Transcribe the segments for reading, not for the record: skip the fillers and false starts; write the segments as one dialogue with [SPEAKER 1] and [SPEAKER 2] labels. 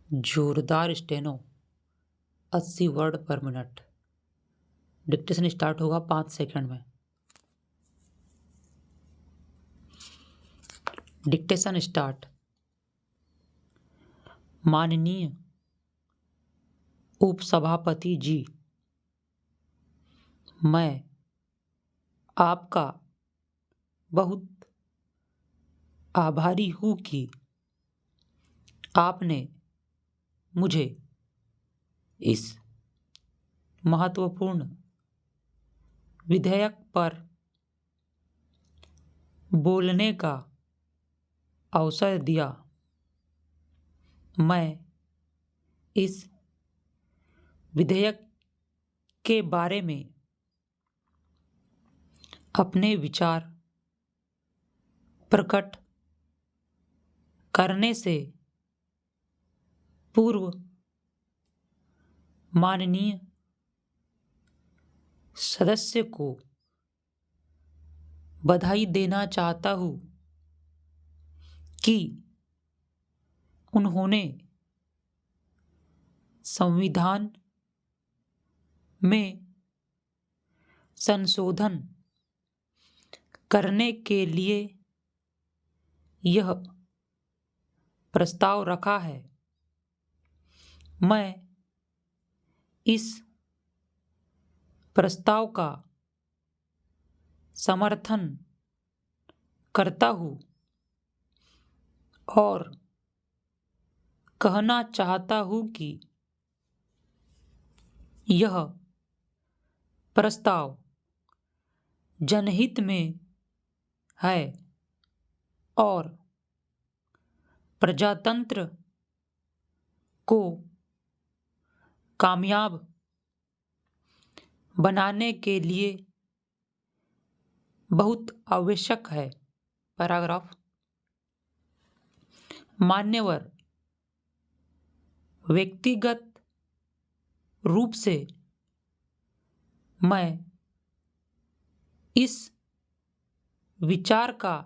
[SPEAKER 1] जोरदार steno 80 word पर minute. Dictation start होगा 5 सेकंड में। Dictation start. माननीय उपसभापति जी, मैं आपका बहुत आभारी हूँ कि आपने मुझे इस महत्वपूर्ण विधेयक पर बोलने का अवसर दिया। मैं इस विधेयक के बारे में अपने विचार प्रकट करने से पूर्व माननीय सदस्य को बधाई देना चाहता हूँ कि उन्होंने संविधान में संशोधन करने के लिए यह प्रस्ताव रखा है। मैं इस प्रस्ताव का समर्थन करता हूँ और कहना चाहता हूँ कि यह प्रस्ताव जनहित में है और प्रजातंत्र को कामयाब बनाने के लिए बहुत आवश्यक है। पैराग्राफ। मान्यवर, व्यक्तिगत रूप से मैं इस विचार का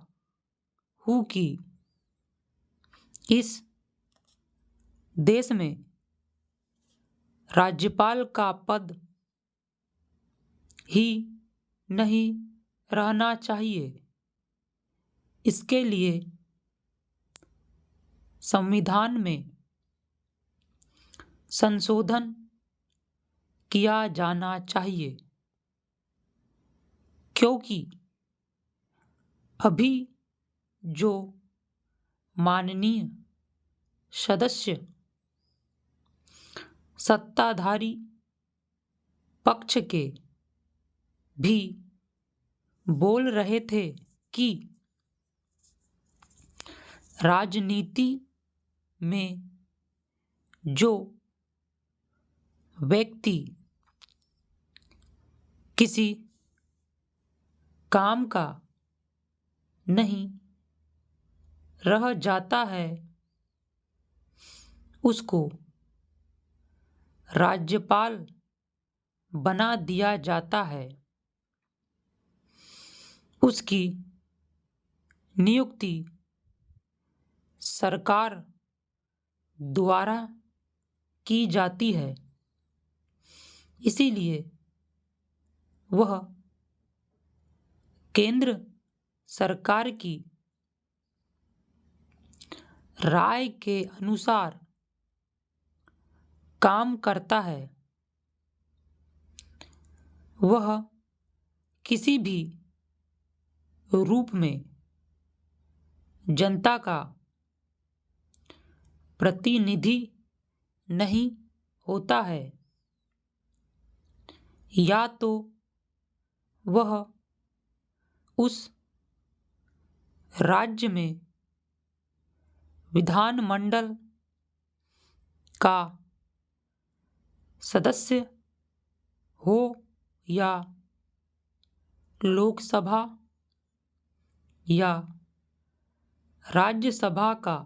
[SPEAKER 1] हूँ कि इस देश में राज्यपाल का पद ही नहीं रहना चाहिए। इसके लिए संविधान में संशोधन किया जाना चाहिए, क्योंकि अभी जो माननीय सदस्य सत्ताधारी पक्ष के भी बोल रहे थे कि राजनीति में जो व्यक्ति किसी काम का नहीं रह जाता है, उसको राज्यपाल बना दिया जाता है। उसकी नियुक्ति सरकार द्वारा की जाती है। इसीलिए वह केंद्र सरकार की राय के अनुसार काम करता है। वह किसी भी रूप में जनता का प्रतिनिधि नहीं होता है। या तो वह उस राज्य में विधानमंडल का सदस्य हो या लोकसभा या राज्यसभा का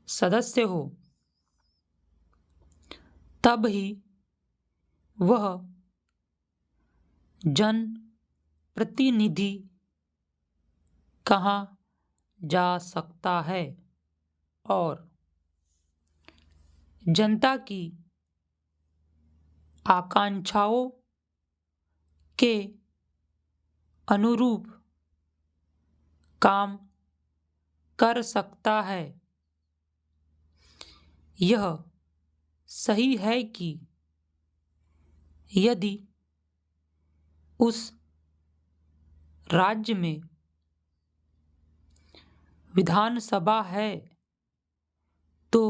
[SPEAKER 1] सदस्य हो, तब ही वह जन प्रतिनिधि कहा जा सकता है। और जनता की आकांक्षाओं के अनुरूप काम कर सकता है। यह सही है कि यदि उस राज्य में विधानसभा है तो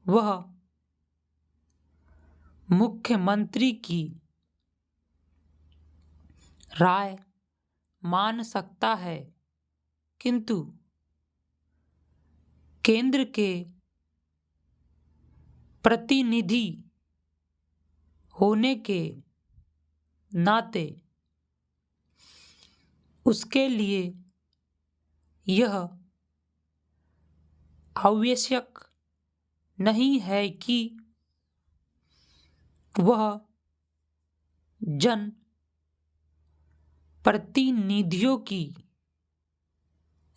[SPEAKER 1] वह मुख्यमंत्री की राय मान सकता है, किंतु केंद्र के प्रतिनिधि होने के नाते उसके लिए यह आवश्यक नहीं है कि वह जन प्रतिनिधियों की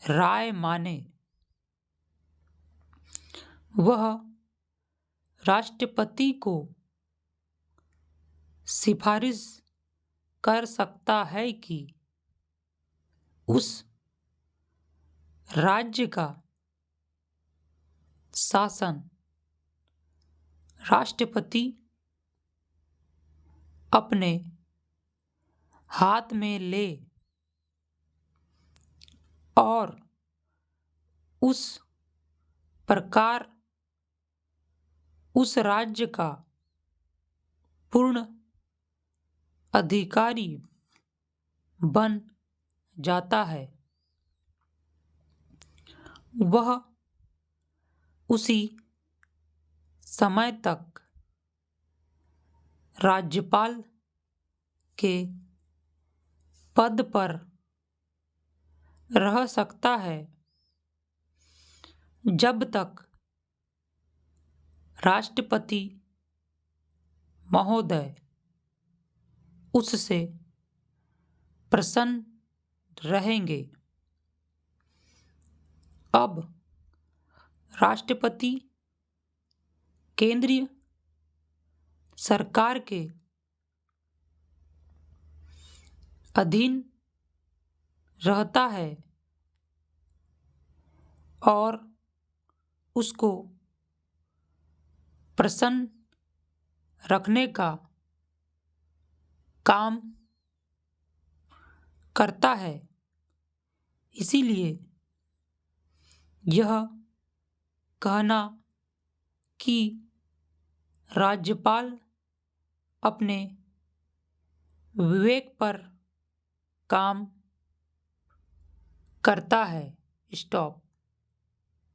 [SPEAKER 1] राय माने। वह राष्ट्रपति को सिफारिश कर सकता है कि उस राज्य का शासन राष्ट्रपति अपने हाथ में ले और उस प्रकार उस राज्य का पूर्ण अधिकारी बन जाता है। वह उसी समय तक राज्यपाल के पद पर रह सकता है जब तक राष्ट्रपति महोदय उससे प्रसन्न रहेंगे। अब राष्ट्रपति केंद्रीय सरकार के अधीन रहता है और उसको प्रसन्न रखने का काम करता है। इसीलिए यह कहना कि राज्यपाल अपने विवेक पर काम करता है। स्टॉप।